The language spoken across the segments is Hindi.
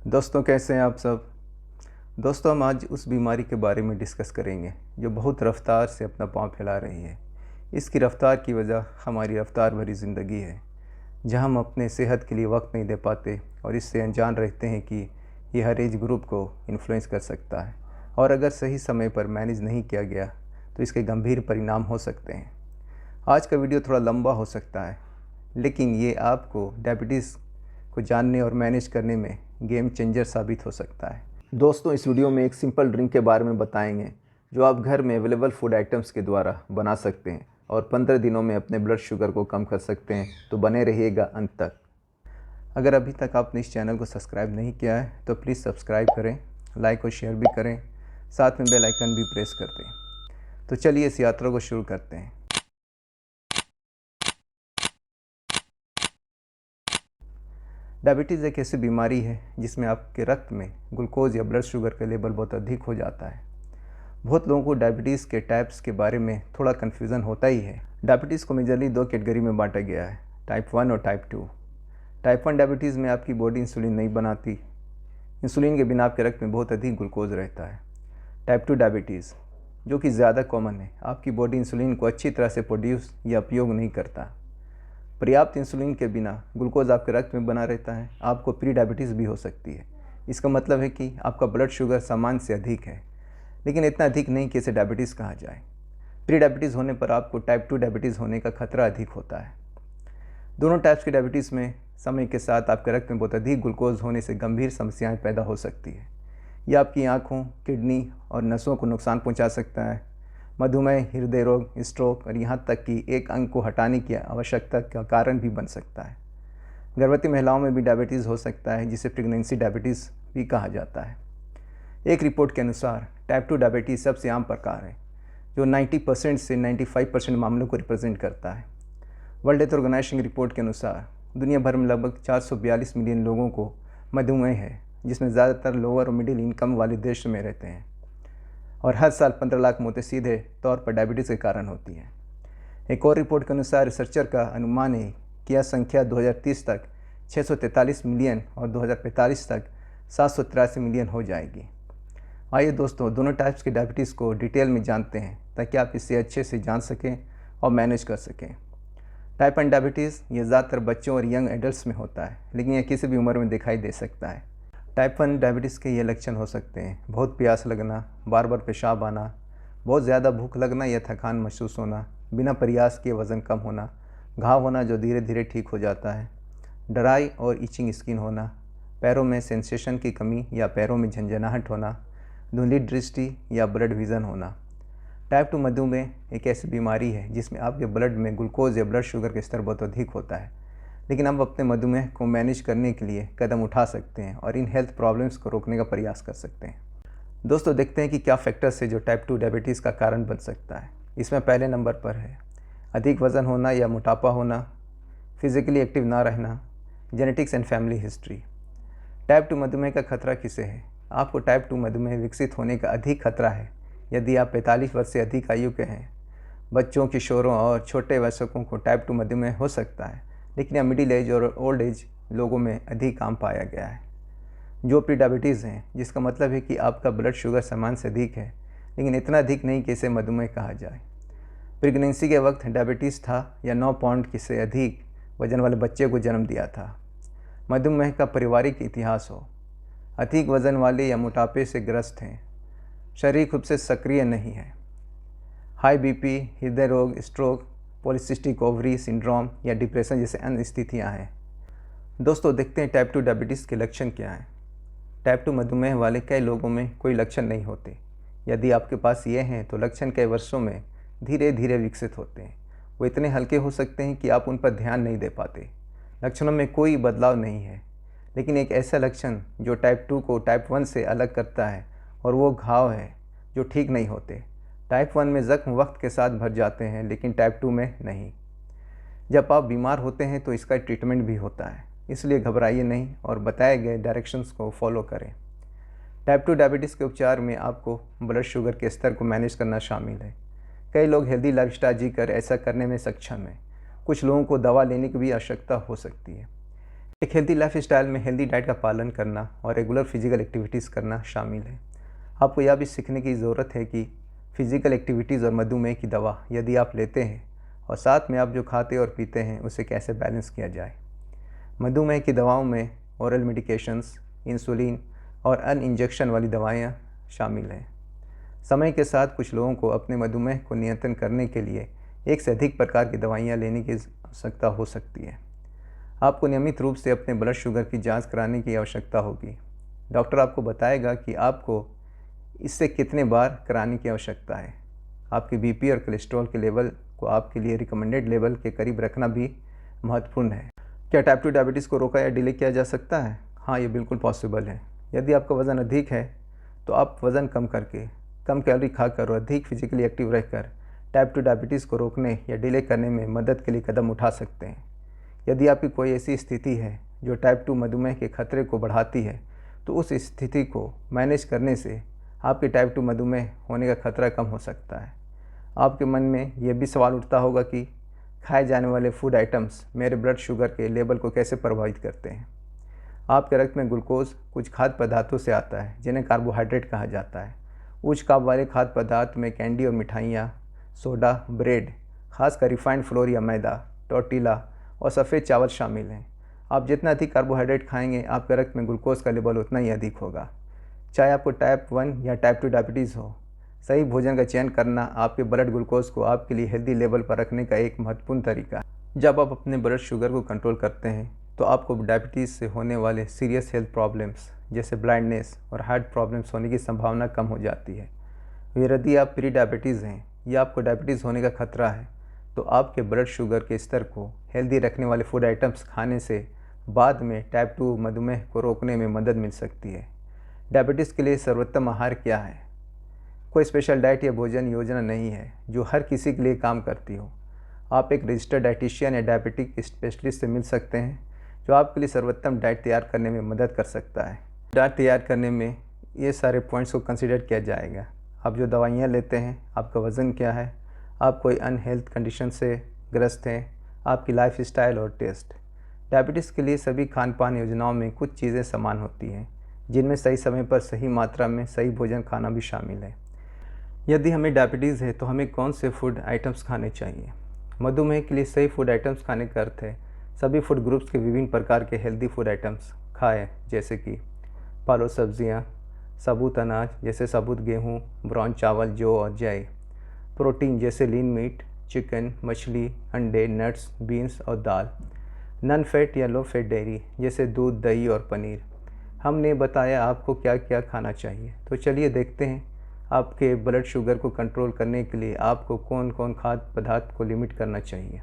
दोस्तों, कैसे हैं आप सब। दोस्तों, हम आज उस बीमारी के बारे में डिस्कस करेंगे जो बहुत रफ्तार से अपना पाँव फैला रही है। इसकी रफ्तार की वजह हमारी रफ्तार भरी ज़िंदगी है, जहां हम अपने सेहत के लिए वक्त नहीं दे पाते और इससे अनजान रहते हैं कि ये हर एज ग्रुप को इन्फ्लुएंस कर सकता है और अगर सही समय पर मैनेज नहीं किया गया तो इसके गंभीर परिणाम हो सकते हैं। आज का वीडियो थोड़ा लंबा हो सकता है, लेकिन ये आपको डायबिटीज़ को जानने और मैनेज करने में गेम चेंजर साबित हो सकता है। दोस्तों, इस वीडियो में एक सिंपल ड्रिंक के बारे में बताएंगे जो आप घर में अवेलेबल फूड आइटम्स के द्वारा बना सकते हैं और 15 दिनों में अपने ब्लड शुगर को कम कर सकते हैं। तो बने रहिएगा अंत तक। अगर अभी तक आपने इस चैनल को सब्सक्राइब नहीं किया है तो प्लीज़ सब्सक्राइब करें, लाइक और शेयर भी करें, साथ में बेल आइकन भी प्रेस कर दें। तो चलिए इस यात्रा को शुरू करते हैं। डायबिटीज़ एक ऐसी बीमारी है जिसमें आपके रक्त में ग्लूकोज या ब्लड शुगर का लेवल बहुत अधिक हो जाता है। बहुत लोगों को डायबिटीज़ के टाइप्स के बारे में थोड़ा कन्फ्यूज़न होता ही है। डायबिटीज़ को मेजरली दो कैटेगरी में बांटा गया है, टाइप 1 और टाइप 2। टाइप 1 डायबिटीज़ में आपकी बॉडी इंसुलिन नहीं बनाती। इंसुलिन के बिना आपके रक्त में बहुत अधिक ग्लूकोज रहता है। टाइप 2 डायबिटीज़, जो कि ज़्यादा कॉमन है, आपकी बॉडी इंसुलिन को अच्छी तरह से प्रोड्यूस या उपयोग नहीं करता। पर्याप्त इंसुलिन के बिना ग्लूकोज आपके रक्त में बना रहता है। आपको प्री डायबिटीज़ भी हो सकती है। इसका मतलब है कि आपका ब्लड शुगर सामान्य से अधिक है, लेकिन इतना अधिक नहीं कि इसे डायबिटीज़ कहा जाए। प्री डायबिटीज़ होने पर आपको टाइप 2 डायबिटीज़ होने का खतरा अधिक होता है। दोनों टाइप्स की डायबिटीज़ में समय के साथ आपके रक्त में बहुत अधिक ग्लूकोज होने से गंभीर समस्याएं पैदा हो सकती है। यह आपकी आँखों, किडनी और नसों को नुकसान पहुँचा सकता है। मधुमेह, हृदय रोग, स्ट्रोक और यहाँ तक कि एक अंग को हटाने की आवश्यकता का कारण भी बन सकता है। गर्भवती महिलाओं में भी डायबिटीज़ हो सकता है, जिसे प्रेगनेंसी डायबिटीज़ भी कहा जाता है। एक रिपोर्ट के अनुसार टाइप 2 डायबिटीज़ सबसे आम प्रकार है, जो 90% से 95% मामलों को रिप्रेजेंट करता है। वर्ल्ड हेल्थ ऑर्गेनाइजेशन की रिपोर्ट के अनुसार दुनिया भर में लगभग 442 मिलियन लोगों को मधुमेह है, जिसमें ज़्यादातर लोअर और मिडिल इनकम वाले देशों में रहते हैं और हर साल 15 लाख मौतें सीधे तौर पर डायबिटीज़ के कारण होती हैं। एक और रिपोर्ट के अनुसार रिसर्चर का अनुमान है कि यह संख्या 2030 तक 643 मिलियन और 2045 तक 783 मिलियन हो जाएगी। आइए दोस्तों, दोनों टाइप्स के डायबिटीज़ को डिटेल में जानते हैं ताकि आप इसे अच्छे से जान सकें और मैनेज कर सकें। टाइप 1 डायबिटीज़ ये ज़्यादातर बच्चों और यंग एडल्ट्स में होता है, लेकिन यह किसी भी उम्र में दिखाई दे सकता है। टाइप 1 डायबिटीज़ के ये लक्षण हो सकते हैं: बहुत प्यास लगना, बार बार पेशाब आना, बहुत ज़्यादा भूख लगना या थकान महसूस होना, बिना प्रयास किए वज़न कम होना, घाव होना जो धीरे धीरे ठीक हो जाता है, ड्राई और इचिंग स्किन होना, पैरों में सेंसेशन की कमी या पैरों में झंझनाहट होना, धुंधली दृष्टि या ब्लड विज़न होना। टाइप 2 मधुमेह एक ऐसी बीमारी है जिसमें आपके ब्लड में ग्लूकोज या ब्लड शुगर का स्तर बहुत अधिक होता है, लेकिन आप अपने मधुमेह को मैनेज करने के लिए कदम उठा सकते हैं और इन हेल्थ प्रॉब्लम्स को रोकने का प्रयास कर सकते हैं। दोस्तों, देखते हैं कि क्या फैक्टर्स है जो टाइप 2 डायबिटीज़ का कारण बन सकता है। इसमें पहले नंबर पर है अधिक वज़न होना या मोटापा होना, फिजिकली एक्टिव ना रहना, genetics and family history. Type 2 मधुमेह का खतरा किसे है? आपको टाइप 2 मधुमेह विकसित होने का अधिक खतरा है यदि आप 45 वर्ष से अधिक आयु के हैं। बच्चों, किशोरों और छोटे वयस्कों को टाइप 2 मधुमेह हो सकता है, लेकिन यह मिडिल एज और ओल्ड एज लोगों में अधिक आम पाया गया है। जो प्री डायबिटीज़ हैं, जिसका मतलब है कि आपका ब्लड शुगर सामान्य से अधिक है, लेकिन इतना अधिक नहीं कि इसे मधुमेह कहा जाए। प्रेगनेंसी के वक्त डायबिटीज़ था या 9 पाउंड से अधिक वजन वाले बच्चे को जन्म दिया था। मधुमेह का पारिवारिक इतिहास हो, अधिक वजन वाले या मोटापे से ग्रस्त हैं, शरीर खुद से सक्रिय नहीं है, हाई बीपी, हृदय रोग, स्ट्रोक, पॉलीसिस्टिक ओवरी सिंड्रोम या डिप्रेशन जैसे अन्य स्थितियां हैं। दोस्तों, देखते हैं टाइप 2 डायबिटीज़ के लक्षण क्या हैं। टाइप 2 मधुमेह वाले कई लोगों में कोई लक्षण नहीं होते। यदि आपके पास ये हैं तो लक्षण कई वर्षों में धीरे धीरे विकसित होते हैं। वो इतने हल्के हो सकते हैं कि आप उन पर ध्यान नहीं दे पाते। लक्षणों में कोई बदलाव नहीं है, लेकिन एक ऐसा लक्षण जो टाइप 2 को टाइप 1 से अलग करता है और वो घाव है जो ठीक नहीं होते। टाइप 1 में ज़ख्म वक्त के साथ भर जाते हैं, लेकिन टाइप 2 में नहीं। जब आप बीमार होते हैं तो इसका ट्रीटमेंट भी होता है, इसलिए घबराइए नहीं और बताए गए डायरेक्शंस को फॉलो करें। टाइप 2 डायबिटीज़ के उपचार में आपको ब्लड शुगर के स्तर को मैनेज करना शामिल है। कई लोग हेल्दी लाइफस्टाइल जीकर ऐसा करने में सक्षम हैं। कुछ लोगों को दवा लेने की भी आवश्यकता हो सकती है। एक हेल्दी लाइफ स्टाइल में हेल्दी डाइट का पालन करना और रेगुलर फिजिकल एक्टिविटीज़ करना शामिल है। आपको यह भी सीखने की ज़रूरत है कि फिजिकल एक्टिविटीज़ और मधुमेह की दवा यदि आप लेते हैं और साथ में आप जो खाते और पीते हैं उसे कैसे बैलेंस किया जाए। मधुमेह की दवाओं में ओरल मेडिकेशंस, इंसुलिन और इंजेक्शन वाली दवाएं शामिल हैं। समय के साथ कुछ लोगों को अपने मधुमेह को नियंत्रण करने के लिए एक से अधिक प्रकार की दवाइयाँ लेने की आवश्यकता हो सकती है। आपको नियमित रूप से अपने ब्लड शुगर की जांच कराने की आवश्यकता होगी। डॉक्टर आपको बताएगा कि आपको इससे कितने बार कराने की आवश्यकता है। आपके बीपी और कोलेस्ट्रॉल के लेवल को आपके लिए रिकमेंडेड लेवल के करीब रखना भी महत्वपूर्ण है। क्या टाइप 2 डायबिटीज़ को रोका या डिले किया जा सकता है? हाँ, ये बिल्कुल पॉसिबल है। यदि आपका वज़न अधिक है तो आप वज़न कम करके, कम कैलोरी खाकर और अधिक फिजिकली एक्टिव रहकर टाइप 2 डायबिटीज़ को रोकने या डिले करने में मदद के लिए कदम उठा सकते हैं। यदि आपकी कोई ऐसी स्थिति है जो टाइप 2 मधुमेह के खतरे को बढ़ाती है तो उस स्थिति को मैनेज करने से आपके टाइप 2 मधुमेह होने का खतरा कम हो सकता है। आपके मन में यह भी सवाल उठता होगा कि खाए जाने वाले फूड आइटम्स मेरे ब्लड शुगर के लेवल को कैसे प्रभावित करते हैं। आपके रक्त में ग्लूकोज कुछ खाद्य पदार्थों से आता है जिन्हें कार्बोहाइड्रेट कहा जाता है। उच्च कार्ब वाले खाद्य पदार्थ में कैंडी और मिठाइयाँ, सोडा, ब्रेड, खासकर रिफाइंड फ्लोर या मैदा, टोर्टिला और सफ़ेद चावल शामिल हैं। आप जितना अधिक कार्बोहाइड्रेट खाएंगे आपके रक्त में ग्लूकोज का लेवल उतना ही अधिक होगा। चाहे आपको टाइप 1 या टाइप 2 डायबिटीज़ हो, सही भोजन का चयन करना आपके ब्लड ग्लूकोज को आपके लिए हेल्दी लेवल पर रखने का एक महत्वपूर्ण तरीका है। जब आप अपने ब्लड शुगर को कंट्रोल करते हैं तो आपको डायबिटीज़ से होने वाले सीरियस हेल्थ प्रॉब्लम्स जैसे ब्लाइंडनेस और हार्ट प्रॉब्लम्स होने की संभावना कम हो जाती है। यदि आप प्री डायबिटीज़ हैं या आपको डायबिटीज़ होने का खतरा है तो आपके ब्लड शुगर के स्तर को हेल्दी रखने वाले फूड आइटम्स खाने से बाद में टाइप 2 मधुमेह को रोकने में मदद मिल सकती है। डायबिटीज़ के लिए सर्वोत्तम आहार क्या है? कोई स्पेशल डाइट या भोजन योजना नहीं है जो हर किसी के लिए काम करती हो। आप एक रजिस्टर्ड डाइटिशियन या डायबिटिक स्पेशलिस्ट से मिल सकते हैं जो आपके लिए सर्वोत्तम डाइट तैयार करने में मदद कर सकता है। डाइट तैयार करने में ये सारे पॉइंट्स को कंसीडर किया जाएगा। आप जो दवाइयाँ लेते हैं, आपका वज़न क्या है, आप कोई अनहेल्थ कंडीशन से ग्रस्त हैं, आपकी लाइफ स्टाइल और टेस्ट। डायबिटीज़ के लिए सभी खान पान योजनाओं में कुछ चीज़ें समान होती हैं जिनमें सही समय पर सही मात्रा में सही भोजन खाना भी शामिल है। यदि हमें डायबिटीज़ है तो हमें कौन से फूड आइटम्स खाने चाहिए? मधुमेह के लिए सही फूड आइटम्स खाने का अर्थ है सभी फूड ग्रुप्स के विभिन्न प्रकार के हेल्दी फूड आइटम्स खाएँ, जैसे कि फल, सब्जियाँ, साबुत अनाज जैसे साबुत गेहूँ, ब्राउन चावल, जौ और जय, प्रोटीन जैसे लीन मीट, चिकन, मछली, अंडे, नट्स, बीन्स और दाल, नॉन फैट या लो फैट डेयरी जैसे दूध, दही और पनीर। हमने बताया आपको क्या क्या खाना चाहिए, तो चलिए देखते हैं आपके ब्लड शुगर को कंट्रोल करने के लिए आपको कौन कौन खाद्य पदार्थ को लिमिट करना चाहिए।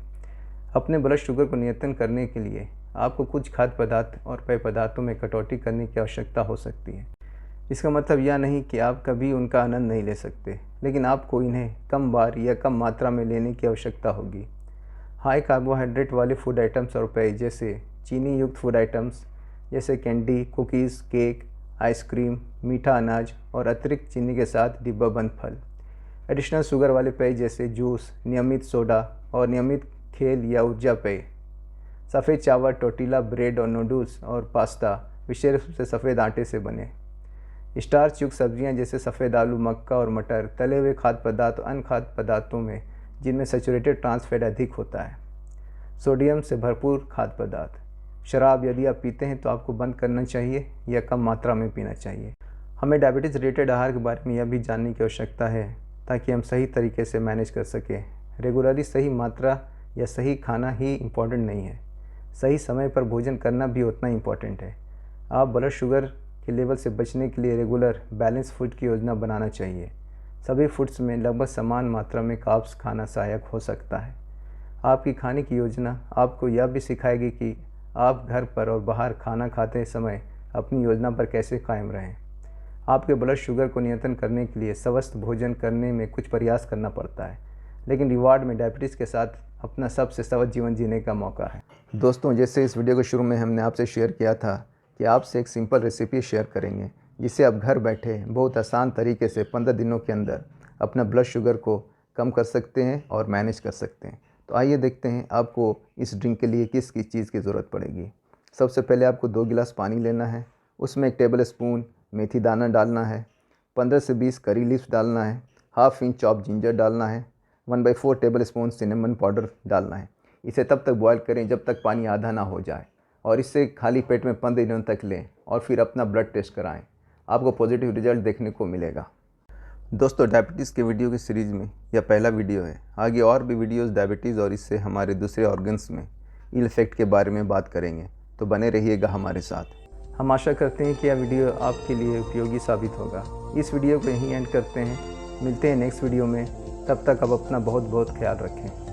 अपने ब्लड शुगर को नियंत्रण करने के लिए आपको कुछ खाद्य पदार्थ और पेय पदार्थों में कटौती करने की आवश्यकता हो सकती है। इसका मतलब यह नहीं कि आप कभी उनका आनंद नहीं ले सकते, लेकिन आपको इन्हें कम बार या कम मात्रा में लेने की आवश्यकता होगी। हाई कार्बोहाइड्रेट वाले फूड आइटम्स और पेय जैसे चीनी युक्त फूड आइटम्स जैसे कैंडी, कुकीज़, केक, आइसक्रीम, मीठा अनाज और अतिरिक्त चीनी के साथ डिब्बाबंद फल, एडिशनल शुगर वाले पेय जैसे जूस, नियमित सोडा और नियमित खेल या ऊर्जा पेय, सफ़ेद चावल, टोर्टिला, ब्रेड और नूडल्स और पास्ता विशेष रूप से सफ़ेद आटे से बने, स्टार्च युक्त सब्जियां जैसे सफ़ेद आलू, मक्का और मटर, तले हुए खाद्य पदार्थ और अन्य खाद्य पदार्थों में जिनमें सैचुरेटेड ट्रांस फैट अधिक होता है, सोडियम से भरपूर खाद्य पदार्थ। शराब यदि आप पीते हैं तो आपको बंद करना चाहिए या कम मात्रा में पीना चाहिए। हमें डायबिटीज़ रिलेटेड आहार के बारे में यह भी जानने की आवश्यकता है ताकि हम सही तरीके से मैनेज कर सकें। रेगुलरली सही मात्रा या सही खाना ही इम्पॉर्टेंट नहीं है, सही समय पर भोजन करना भी उतना ही इम्पॉर्टेंट है। आप ब्लड शुगर के लेवल से बचने के लिए रेगुलर बैलेंस फूड की योजना बनाना चाहिए। सभी फूड्स में लगभग समान मात्रा में कार्ब्स खाना सहायक हो सकता है। आपकी खाने की योजना आपको यह भी सिखाएगी कि आप घर पर और बाहर खाना खाते समय अपनी योजना पर कैसे कायम रहें। आपके ब्लड शुगर को नियंत्रण करने के लिए स्वस्थ भोजन करने में कुछ प्रयास करना पड़ता है, लेकिन रिवार्ड में डायबिटीज़ के साथ अपना सबसे स्वस्थ जीवन जीने का मौका है। दोस्तों, जैसे इस वीडियो के शुरू में हमने आपसे शेयर किया था कि आपसे एक सिंपल रेसिपी शेयर करेंगे जिससे आप घर बैठे बहुत आसान तरीके से 15 दिनों के अंदर अपना ब्लड शुगर को कम कर सकते हैं और मैनेज कर सकते हैं। तो आइए देखते हैं आपको इस ड्रिंक के लिए किस चीज़ की ज़रूरत पड़ेगी। सबसे पहले आपको 2 गिलास पानी लेना है, उसमें 1 टेबल स्पून मेथी दाना डालना है, 15 से 20 करी लीव्स डालना है, हाफ इंच चॉप जिंजर डालना है, 1/4 टेबल स्पून सिनेमन पाउडर डालना है। इसे तब तक बॉयल करें जब तक पानी आधा ना हो जाए और इसे खाली पेट में 15 दिनों तक लें और फिर अपना ब्लड टेस्ट कराएं। आपको पॉजिटिव रिजल्ट देखने को मिलेगा। दोस्तों, डायबिटीज़ के वीडियो की सीरीज़ में यह पहला वीडियो है। आगे और भी वीडियोज़ डायबिटीज़ और इससे हमारे दूसरे ऑर्गन्स में इल इफेक्ट के बारे में बात करेंगे, तो बने रहिएगा हमारे साथ। हम आशा करते हैं कि यह वीडियो आपके लिए उपयोगी साबित होगा। इस वीडियो को यहीं एंड करते हैं, मिलते हैं नेक्स्ट वीडियो में। तब तक आप अपना बहुत बहुत ख्याल रखें।